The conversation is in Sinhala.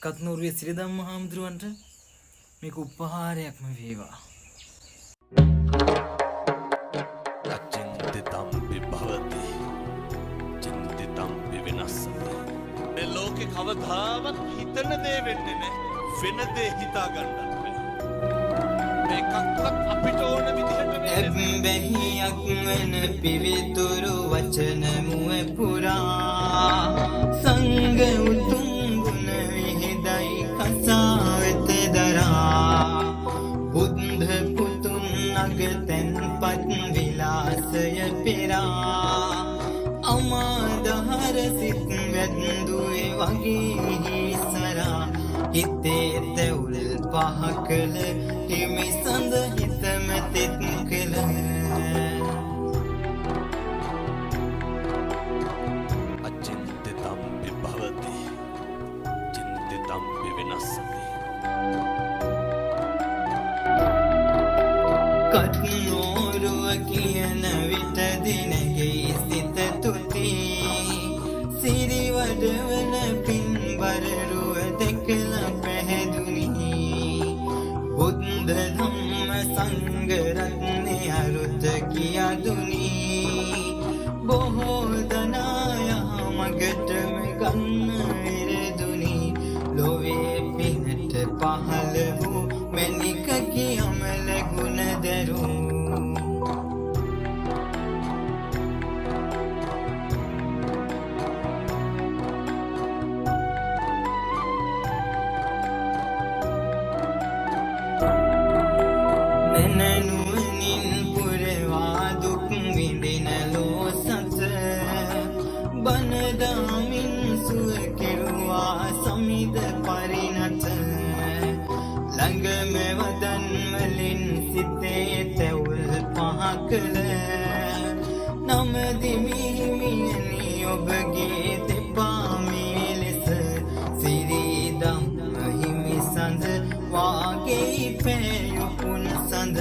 කත්නූරුවේ සිරිදම්ම හාමුදුරුවන්ට මේක උපහාරයක්ම වේවා. අචින්තිතම්පි භවති චින්තිතම්පි විනස්සති. මේ ලෝකේ කවදාවත් හිතන දේ වෙන්නේ නැහැ. වෙන දේ හිතා ගන්නත් වෙනවා. මේකක්වත් අපිට ඕන විදිහට වෙන්නේ බැහියක් වන පිවිතුරු වචන මුව පුරා සංග උතුම් ගුණ විහිදයි කසාවෙත දරා බුද්ධ පුතුන් අගතැන්පත් විලාසය පෙරා අමාදහර සිත් වැද්දුවේ වගේ සරා හිතේ තැවුල් පහ කළ හිමි සඳ හිතම තෙත් කළ අචින්තිතම්පි භවති චින්තිතම්පි විනස්සති. කත්නෝරුව කියන විට දිනගේ සිත තුති සිරිවඩවන පින්බරරුව දෙකල පැහැදුනි බුද්ධ ධම්ම සංගරත්නය අරුත කියදුනි බොහෝ දනාය මගටම ගන්න විරදුනි ලොවේ පිනට පහළ වූ මැනික කියමල ගුණ දැරූ නුවණින් පුරවා දුක් විඳින ලෝ සත බනදාමින් සුව කෙරුවා සමිද පරිණත ළඟම වදන් වලින් සිතේ තැවුල් පහ කළ නම දිමිහිමියනි ඔබගේ දෙපා මේ ලෙස සිරිදම් හිමි සඳ වාගේ පෑයුපුන් සඳ